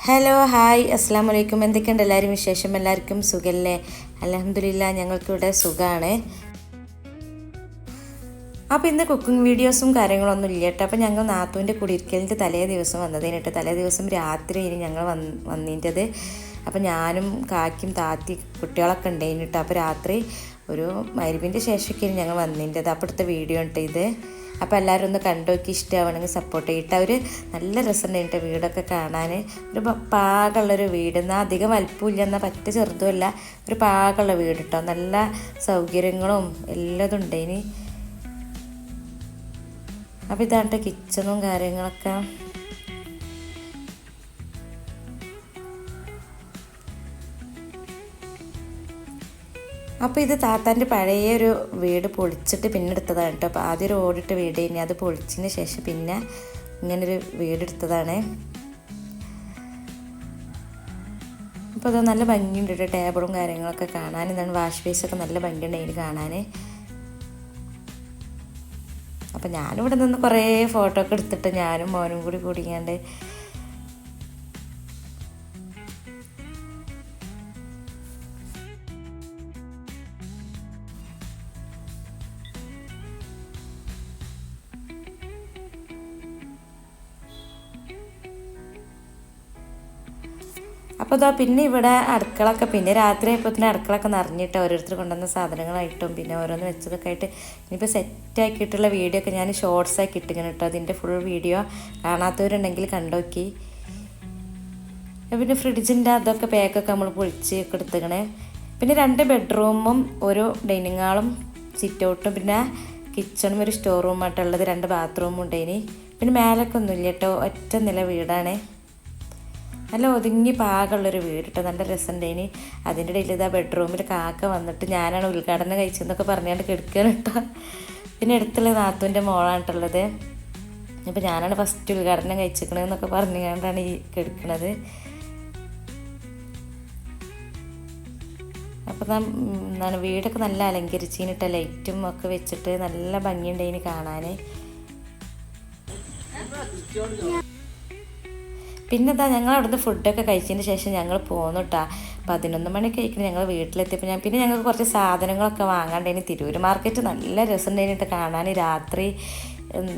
Hello hi അസ്സാം വലൈക്കും. എന്തൊക്കെയുണ്ട് എല്ലാവരും വിശേഷം? എല്ലാവർക്കും സുഖമല്ലേ? അൽഹംദുലില്ലാ ഞങ്ങൾക്കിവിടെ സുഖമാണ്. അപ്പോൾ ഇന്ന് കുക്കിംഗ് വീഡിയോസും കാര്യങ്ങളൊന്നും ഇല്ല കേട്ടോ. അപ്പോൾ ഞങ്ങൾ നാത്തൂൻ്റെ കുടിയിരിക്കലിൻ്റെ തലേ ദിവസം വന്നതിന് കേട്ടോ. തലേ ദിവസം രാത്രി ഇനി ഞങ്ങൾ വന്നിൻ്റെത്. അപ്പോൾ ഞാനും കാക്കും താത്തി കുട്ടികളൊക്കെ ഉണ്ടായിന് കേട്ടോ. അപ്പോൾ രാത്രി ഒരു മഗ്‌രിബിൻ്റെ ശേഷമൊക്കെയാണ് ഞങ്ങൾ വന്നിൻ്റെത്. അപ്പോൾ എടുത്ത വീഡിയോ ഉണ്ട് ഇത്. അപ്പോൾ എല്ലാവരും ഒന്ന് കണ്ടോക്കി ഇഷ്ടമാവണമെങ്കിൽ സപ്പോർട്ട് ചെയ്തിട്ട്. അവർ നല്ല രസമുണ്ടായിട്ട് വീടൊക്കെ കാണാൻ. ഒരു പാകമുള്ളൊരു വീട്, എന്നാൽ അധികം വലുപ്പമില്ല, എന്നാൽ പറ്റ ചെറുതുമല്ല, ഒരു പാകമുള്ള വീട് കേട്ടോ. നല്ല സൗകര്യങ്ങളും എല്ലാതും ഉണ്ടായിന്. അപ്പോൾ ഇതാണ്ട് കിച്ചണും കാര്യങ്ങളൊക്കെ. അപ്പോൾ ഇത് താത്താൻ്റെ പഴയ ഒരു വീട് പൊളിച്ചിട്ട് പിന്നെ എടുത്തതാണ് കേട്ടോ. അപ്പോൾ ആദ്യം ഒരു ഓടിട്ട വീട് ഇനി അത് പൊളിച്ചതിന് ശേഷം പിന്നെ ഇങ്ങനൊരു വീടെടുത്തതാണ്. അപ്പോൾ അത് നല്ല ഭംഗിയുണ്ട് കേട്ടോ. ടേബിളും കാര്യങ്ങളൊക്കെ കാണാൻ. എന്താണ് വാഷ് ബേസൊക്കെ നല്ല ഭംഗിയുണ്ട് അതിന് കാണാൻ. അപ്പോൾ ഞാനിവിടെ നിന്ന് കുറേ ഫോട്ടോ ഒക്കെ എടുത്തിട്ട് ഞാനും മോനും കൂടി കൂടിയാണ്ട് അപ്പോൾ ഇതാ പിന്നെ ഇവിടെ അടുക്കളൊക്കെ പിന്നെ രാത്രി ആയപ്പോഴത്തേന് അടുക്കളൊക്കെ നിറഞ്ഞിട്ട് ഓരോരുത്തർ കൊണ്ടുവന്ന സാധനങ്ങളായിട്ടും പിന്നെ ഓരോന്ന് വെച്ചതൊക്കെ ആയിട്ട് ഇനിയിപ്പോൾ സെറ്റാക്കിയിട്ടുള്ള വീഡിയോ ഒക്കെ ഞാൻ ഷോർട്സ് ആക്കി ഇട്ടിങ്ങനെ കേട്ടോ. അതിൻ്റെ ഫുൾ വീഡിയോ കാണാത്തവരുണ്ടെങ്കിൽ കണ്ടോക്കി. പിന്നെ ഫ്രിഡ്ജിൻ്റെ അതൊക്കെ പാക്കൊക്കെ നമ്മൾ പൊളിച്ച് ഒക്കെ എടുത്തേക്കണേ. പിന്നെ 2 ബെഡ്റൂമും ഒരു ഡൈനിങ് ഹാളും സിറ്റ് ഔട്ടും പിന്നെ കിച്ചണും ഒരു സ്റ്റോർ റൂമായിട്ടുള്ളത് 2 ബാത്റൂമും ഉണ്ടായിന്. പിന്നെ മേലൊക്കെ ഒന്നുമില്ല കേട്ടോ, ഒറ്റ നില വീടാണ്. നല്ല ഒതുങ്ങി പാകമുള്ളൊരു വീട് കേട്ടോ. നല്ല രസമുണ്ടായിന്. അതിൻ്റെ ഇടയിൽ ഇതാ ബെഡ്റൂമിൽ കാക്ക വന്നിട്ട് ഞാനാണ് ഉദ്ഘാടനം കഴിച്ചതെന്നൊക്കെ പറഞ്ഞുകൊണ്ട് കിടക്കുകയാണ് കേട്ടോ. പിന്നെ അടുത്തുള്ള നാത്തൂൻ്റെ മോളാണിട്ടുള്ളത്. അപ്പോൾ ഞാനാണ് ഫസ്റ്റ് ഉദ്ഘാടനം കഴിച്ചിരിക്കണതെന്നൊക്കെ പറഞ്ഞുകൊണ്ടാണ് ഈ കിടക്കണത്. അപ്പോൾ എന്താണ് വീടൊക്കെ നല്ല അലങ്കരിച്ചിട്ട് ലൈറ്റും ഒക്കെ വെച്ചിട്ട് നല്ല ഭംഗിയുണ്ടായിന് കാണാൻ. പിന്നെ ഇതാ ഞങ്ങൾ അവിടുന്ന് ഫുഡൊക്കെ കഴിച്ചതിന് ശേഷം ഞങ്ങൾ പോന്നു കേട്ടോ. 11 മണിക്ക് കഴിക്കണം ഞങ്ങൾ വീട്ടിലെത്തിയപ്പോൾ പിന്നെ ഞങ്ങൾക്ക് കുറച്ച് സാധനങ്ങളൊക്കെ വാങ്ങാണ്ടായിന്. തിരൂർ മാർക്കറ്റ് നല്ല രസമുണ്ടായിട്ട് കാണാൻ. രാത്രി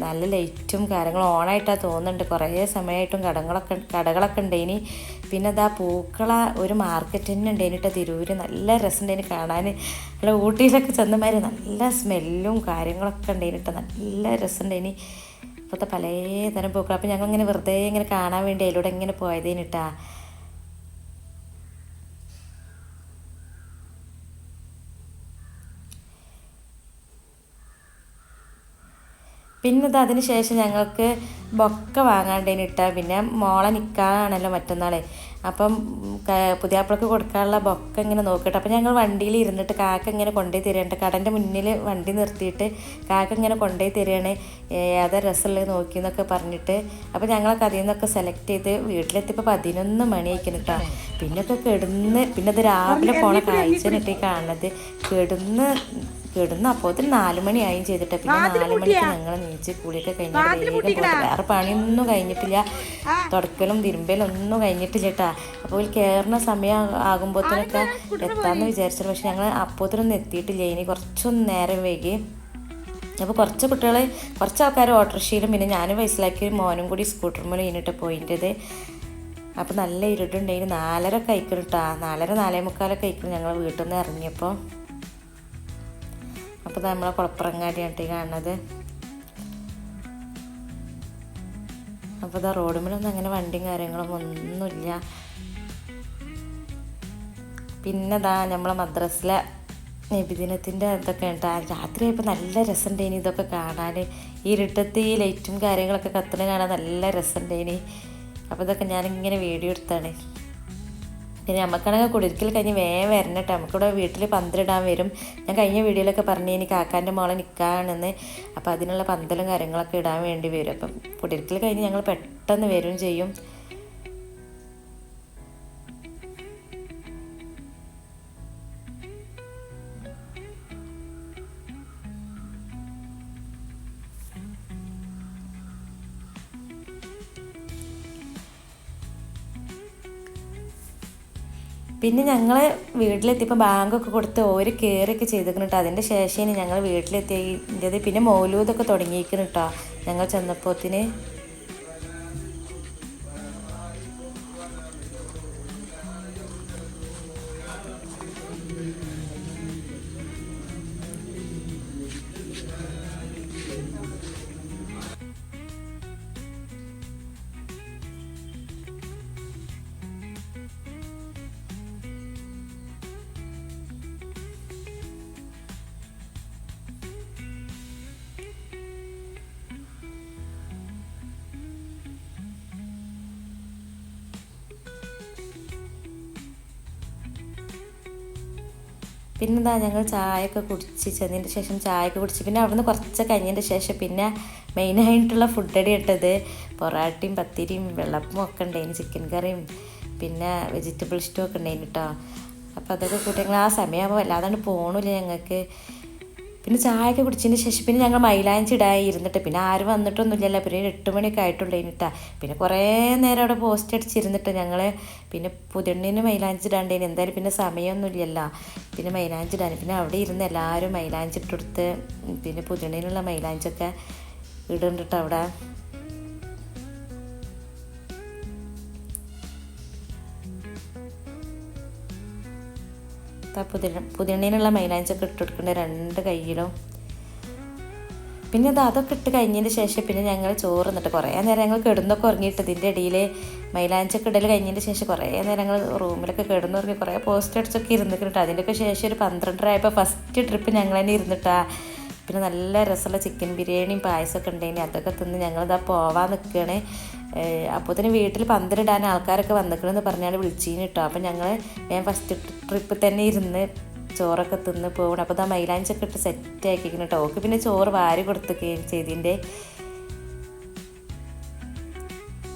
നല്ല ലൈറ്റും കാര്യങ്ങളും ഓണായിട്ടാണ് തോന്നുന്നുണ്ട്. കുറേ സമയമായിട്ടും കടകളൊക്കെ ഉണ്ടായിന്. പിന്നെ ഇതാ പൂക്കള ഒരു മാർക്കറ്റ് തന്നെ ഉണ്ടായിട്ടോ തിരൂർ. നല്ല രസമുണ്ടായിന് കാണാൻ. നല്ല ഊട്ടിയിലൊക്കെ ചെന്നമാതിരി നല്ല സ്മെല്ലും കാര്യങ്ങളൊക്കെ ഉണ്ടായിട്ടോ. നല്ല രസമുണ്ടായിന്. ഇപ്പോഴത്തെ പലതരം പൂക്കൾ. അപ്പോൾ ഞങ്ങളിങ്ങനെ വെറുതെ ഇങ്ങനെ കാണാൻ വേണ്ടി അതിലൂടെ ഇങ്ങനെ പോയതേനിട്ടാ. പിന്നെ ഇത് അതിന് ശേഷം ഞങ്ങൾക്ക് ബൊക്ക വാങ്ങാണ്ടേനിട്ടാ. പിന്നെ മോളെ നിക്കാണല്ലോ മറ്റന്നാളെ. അപ്പം പുതിയാപ്പിളക്ക് കൊടുക്കാനുള്ള ബൊക്ക ഇങ്ങനെ നോക്കട്ടെ. അപ്പോൾ ഞങ്ങൾ വണ്ടിയിൽ ഇരുന്നിട്ട് കാക്ക ഇങ്ങനെ കൊണ്ടുപോയി തരികയാണ്. കടൻ്റെ മുന്നിൽ വണ്ടി നിർത്തിയിട്ട് കാക്ക ഇങ്ങനെ കൊണ്ടുപോയി തരികയാണ്. ഏതാ രസമുള്ളത് നോക്കി എന്നൊക്കെ പറഞ്ഞിട്ട്. അപ്പോൾ ഞങ്ങളൊക്കെ അതിൽ നിന്നൊക്കെ സെലക്ട് ചെയ്ത് വീട്ടിലെത്തിയപ്പോൾ 11 മണിയായിരിക്കും കേട്ടോ. പിന്നൊക്കെ പിന്നെ അത് രാവിലെ പോണ കാഴ്ചനിട്ട് കാണുന്നത്. കിടന്ന് അപ്പോഴത്തേന് 4 മണിയായും ചെയ്തിട്ട്. പിന്നെ 4 മണിക്ക് ഞങ്ങൾ നീച്ച് കൂടിയൊക്കെ കഴിഞ്ഞിട്ട് വേഗം പോയിട്ട് വേറെ പണിയൊന്നും കഴിഞ്ഞിട്ടില്ല. തുടക്കലും തിരുമ്പലും ഒന്നും കഴിഞ്ഞിട്ടില്ല കേട്ടോ. അപ്പോൾ കയറുന്ന സമയം ആകുമ്പോഴത്തേനൊക്കെ എത്താമെന്ന് വിചാരിച്ചത്. പക്ഷെ ഞങ്ങൾ അപ്പോഴത്തേനൊന്നും എത്തിയിട്ടില്ല. ഇനി കുറച്ചൊന്നും നേരം വൈകി. അപ്പോൾ കുറച്ച് ആൾക്കാർ ഓട്ടോറിക്ഷയിലും പിന്നെ ഞാൻ വയസ്സിലാക്കി മോനും കൂടി സ്കൂട്ടറുമ്പോൾ കഴിഞ്ഞിട്ട് പോയിൻ്റെത്. അപ്പോൾ നല്ല ഇരുട്ടുണ്ടായിന്. 4:30 കഴിക്കണം കേട്ടോ. 4:30 4:45 കഴിക്കണം ഞങ്ങൾ വീട്ടിൽ നിന്ന് ഇറങ്ങിയപ്പോൾ. അപ്പോൾ നമ്മളെ കുളപ്പുറങ്ങാടിയാണ് കാണുന്നത്. അപ്പോൾ ഇതാ റോഡുമേലൊന്നും അങ്ങനെ വണ്ടിയും കാര്യങ്ങളും ഒന്നുമില്ല. പിന്നെ ഇതാ നമ്മളെ മദ്രസിലെ നബിദിനത്തിൻ്റെ ഇതൊക്കെ ഉണ്ട്. രാത്രി ആയപ്പോൾ നല്ല രസമുണ്ടായിന് ഇതൊക്കെ കാണാൻ. ഈ ഇരുട്ടത്ത് ഈ ലൈറ്റും കാര്യങ്ങളൊക്കെ കത്തണ കാണാൻ നല്ല രസമുണ്ടായിന്. അപ്പോൾ ഇതൊക്കെ ഞാനിങ്ങനെ വീഡിയോ എടുത്താണ്. പിന്നെ നമുക്കാണെങ്കിൽ കുടിയിരിക്കൽ കഴിഞ്ഞ് വേഗം വരണം കേട്ടോ. നമുക്കിവിടെ വീട്ടിൽ പന്തലിടാൻ വരും. ഞാൻ കഴിഞ്ഞ വീഡിയോയിലൊക്കെ പറഞ്ഞു ഇനി കാക്കാൻ്റെ മോളെ നിൽക്കാണെന്ന്. അപ്പോൾ അതിനുള്ള പന്തലും കാര്യങ്ങളൊക്കെ ഇടാൻ വേണ്ടി വരും. അപ്പം കുടിയിരിക്കൽ കഴിഞ്ഞ് ഞങ്ങൾ പെട്ടെന്ന് വരും ചെയ്യും. പിന്നെ ഞങ്ങൾ വീട്ടിലെത്തിയപ്പോൾ ബാങ്കൊക്കെ കൊടുത്ത് ഓര് കയറിയൊക്കെ ചെയ്തിരിക്കണം കേട്ടോ. അതിൻ്റെ ശേഷമാണ് ഞങ്ങൾ വീട്ടിലെത്തിയത്. പിന്നെ മൗലൂദൊക്കെ തുടങ്ങിയിരിക്കണം കേട്ടോ ഞങ്ങൾ ചെന്നപ്പോത്തിന്. പിന്നെന്താ ഞങ്ങൾ ചായയൊക്കെ കുടിച്ച് ചെന്നതിൻ്റെ ശേഷം ചായയൊക്കെ കുടിച്ച് പിന്നെ അവിടുന്ന് കുറച്ച് കഴിഞ്ഞതിൻ്റെ ശേഷം പിന്നെ മെയിനായിട്ടുള്ള ഫുഡടി ഇട്ടത് പൊറാട്ടയും പത്തിരിയും വെള്ളപ്പവും ഒക്കെ ഉണ്ടായിന്, ചിക്കൻ കറിയും പിന്നെ വെജിറ്റബിൾ സ്റ്റൂ ഒക്കെ ഉണ്ടായിന് കേട്ടോ. അപ്പോൾ അതൊക്കെ കൂട്ടി ഞങ്ങൾ ആ സമയമാകുമ്പോൾ വല്ലാതെ പോകണില്ല ഞങ്ങൾക്ക്. പിന്നെ ചായയൊക്കെ കുടിച്ചതിന് ശേഷം പിന്നെ ഞങ്ങൾ മൈലാഞ്ചി ഇടായി ഇരുന്നിട്ട് പിന്നെ ആരും വന്നിട്ടൊന്നുമില്ലല്ലോ. പിന്നെ 8 മണിയൊക്കെ ആയിട്ടുണ്ടായിട്ടാ. പിന്നെ കുറേ നേരം അവിടെ പോസ്റ്റ് അടിച്ചിരുന്നിട്ട് ഞങ്ങൾ പിന്നെ പുതിയണ്ണിന് മൈലാഞ്ചി ഇടാണ്ടേന്. എന്തായാലും പിന്നെ സമയമൊന്നുമില്ലല്ലോ പിന്നെ മൈലാഞ്ചി ഇടാൻ. പിന്നെ അവിടെ ഇരുന്ന് എല്ലാവരും മൈലാഞ്ചി ഇട്ടെടുത്ത് പിന്നെ പുതിയണ്ണിനുള്ള മൈലാഞ്ചിയൊക്കെ ഇടുന്നുണ്ട് അവിടെ. പുതിയണ്ണിനുള്ള മൈലാഞ്ചൊക്കെ ഇട്ട് കൊടുക്കേണ്ട 2 കയ്യിലും. പിന്നെ അതൊക്കെ ഇട്ട് കഴിഞ്ഞതിന് ശേഷം പിന്നെ ഞങ്ങൾ ചോറ് എന്നിട്ട് കുറേ നേരം ഞങ്ങൾ കിടന്നൊക്കെ ഉറങ്ങിയിട്ട് ഇതിൻ്റെ ഇടയിൽ മൈലാഞ്ചൊക്കെ ഇടൽ കഴിഞ്ഞതിന് ശേഷം കുറേ നേരം ഞങ്ങൾ റൂമിലൊക്കെ കിടന്നുറങ്ങി കുറേ പോസ്റ്റ് അടിച്ചൊക്കെ ഇരുന്നിട്ട് അതിൻ്റെയൊക്കെ ശേഷം ഒരു 12:30 ആയപ്പോൾ ഫസ്റ്റ് ട്രിപ്പ് ഞങ്ങൾ തന്നെ ഇരുന്നിട്ടാ. പിന്നെ നല്ല രസമുള്ള ചിക്കൻ ബിരിയാണിയും പായസമൊക്കെ ഉണ്ടായിന്. അതൊക്കെ തിന്ന് ഞങ്ങളിതാ പോവാൻ നിൽക്കുകയാണ്. അപ്പോൾ തന്നെ വീട്ടിൽ പന്തലിടാൻ ആൾക്കാരൊക്കെ വന്നിക്കണമെന്ന് പറഞ്ഞാൽ വിളിച്ചിന് കേട്ടോ. അപ്പം ഞങ്ങൾ ഞാൻ ഫസ്റ്റ് ട്രിപ്പ് തന്നെ ഇരുന്ന് ചോറൊക്കെ തിന്ന് പോകണം. അപ്പോൾ ഇതാ മൈലാഞ്ചൊക്കെ ഇട്ട് സെറ്റ് ആക്കിക്കണം കേട്ടോ. ഓക്ക് പിന്നെ ചോറ് വാരി കൊടുത്തൊക്കെയും ചെയ്തിൻ്റെ.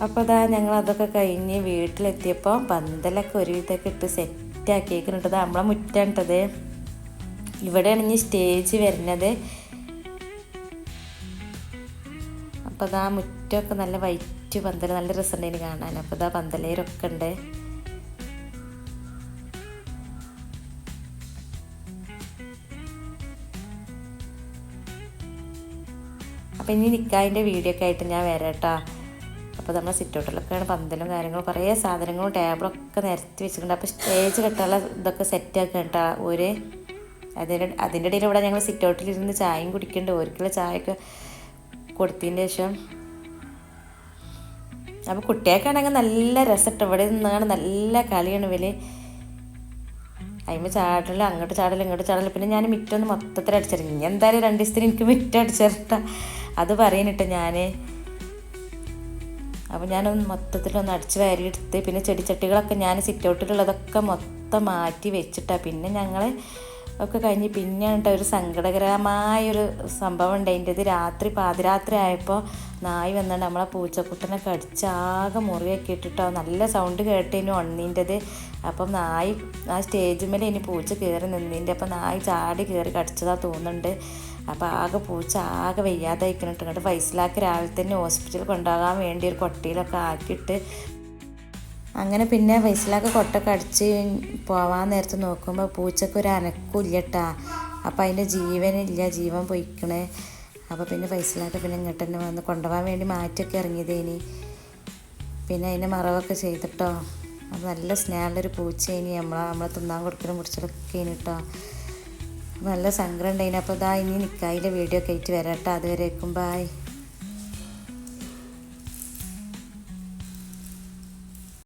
അപ്പോൾ ഇതാ ഞങ്ങൾ അതൊക്കെ കഴിഞ്ഞ് വീട്ടിലെത്തിയപ്പോൾ പന്തലൊക്കെ ഒരുവിധമൊക്കെ ഇട്ട് സെറ്റ് ആക്കിയേക്കുന്നുണ്ട്. നമ്മളെ മുറ്റാണിട്ടത്. ഇവിടെയാണ് ഇനി സ്റ്റേജ് വരുന്നത്. അപ്പോൾ ഇതാ മുറ്റമൊക്കെ നല്ല വൈറ്റ് പന്തൽ, നല്ല രസമുണ്ടായിരുന്നു കാണാൻ. അപ്പോൾ ഇതാ പന്തലേരൊക്കെ ഉണ്ട്. അപ്പോൾ ഇനി നിക്കാഹിൻ്റെ വീഡിയോ ഒക്കെ ആയിട്ട് ഞാൻ വരാം കേട്ടോ. അപ്പോൾ നമ്മൾ സിറ്റൗട്ടിലൊക്കെയാണ് പന്തലും കാര്യങ്ങളും കുറേ സാധനങ്ങളും ടേബിളൊക്കെ നിരത്തി വെച്ചിട്ടുണ്ട്. അപ്പോൾ സ്റ്റേജ് കെട്ടാനുള്ള ഇതൊക്കെ സെറ്റാക്കുക കേട്ടോ. അതിൻ്റെ ഇടയിൽ ഇവിടെ ഞങ്ങൾ സിറ്റൗട്ടിലിരുന്ന് ചായയും കുടിക്കേണ്ട ഓർക്കുള്ള ചായയൊക്കെ കൊടുത്തതിന് ശേഷം. അപ്പോൾ കുട്ടികൾക്കാണെങ്കിൽ നല്ല രസട്ടോ. ഇവിടെ നിന്നാണ് നല്ല കളിയാണ് ഇവര്. അതിന് ചാടല, അങ്ങോട്ട് ചാടല ഇങ്ങോട്ട് ചാടല. പിന്നെ ഞാൻ മിറ്റൊന്ന് മൊത്തത്തിൽ അടിച്ചിറങ്ങി. എന്തായാലും 2 ദിവസത്തിന് എനിക്ക് മിറ്റം അടിച്ചിരട്ട അത് പറയാനിട്ട് ഞാൻ. അപ്പോൾ ഞാനൊന്ന് മൊത്തത്തിലൊന്ന് അടിച്ച് വാരിയെടുത്ത് പിന്നെ ചെടിച്ചട്ടികളൊക്കെ ഞാൻ സിറ്റൗട്ടിലുള്ളതൊക്കെ മൊത്തം മാറ്റി വെച്ചിട്ടാണ്. പിന്നെ ഞങ്ങൾ ഒക്കെ കഴിഞ്ഞ് പിന്നെയാണ് ഒരു സങ്കടകരമായൊരു സംഭവം ഉണ്ടായിൻ്റെത്. പാതിരാത്രി ആയപ്പോൾ നായി വന്നിട്ട് നമ്മളെ പൂച്ചക്കുട്ടനെ കടിച്ചാകെ മുറിയൊക്കെ ഇട്ടിട്ടോ. നല്ല സൗണ്ട് കേട്ടേനു ഒണ്ണീൻ്റെത്. അപ്പം നായി ആ സ്റ്റേജ് മേലെ ഇനി പൂച്ച കയറി നിന്നതിൻ്റെ. അപ്പം നായി ചാടി കയറി കടിച്ചതാണ് തോന്നുന്നുണ്ട്. അപ്പോൾ ആകെ പൂച്ച ആകെ വയ്യാതായിക്കിട്ട് ഇങ്ങോട്ട് ഫൈസലാക്ക് രാവിലെ തന്നെ ഹോസ്പിറ്റലിൽ കൊണ്ടുപോകാൻ വേണ്ടി ഒരു കൊട്ടയിലൊക്കെ ആക്കിയിട്ട് അങ്ങനെ പിന്നെ ഫൈസലാക്ക് കൊട്ടൊക്കെ അടിച്ച് പോവാൻ നേരത്ത് നോക്കുമ്പോൾ പൂച്ചക്കൊരു അനക്കില്ല കേട്ടാ. അപ്പോൾ അതിൻ്റെ ജീവൻ പൊയ്ക്കണേ. അപ്പോൾ പിന്നെ ഫൈസലാക്ക് പിന്നെ ഇങ്ങോട്ട് തന്നെ വന്ന് കൊണ്ടുപോകാൻ വേണ്ടി മാറ്റിയൊക്കെ ഇറങ്ങിയതേനി. പിന്നെ അതിൻ്റെ മറവൊക്കെ ചെയ്തിട്ടോ. അപ്പോൾ നല്ല സ്നേഹമുള്ളൊരു പൂച്ചേനി. നമ്മളെ തിന്നാൻ കൊടുക്കലും മുറിച്ചലൊക്കെ ഇനി കേട്ടോ. നല്ല സങ്കടം ഉണ്ടായിന്. അപ്പോൾ ഇതാ ഇനി നിക്കാഹിൻ്റെ വീഡിയോ ഒക്കെ ആയിട്ട് വരാം കേട്ടോ. അതുവരേക്കും ബായ്.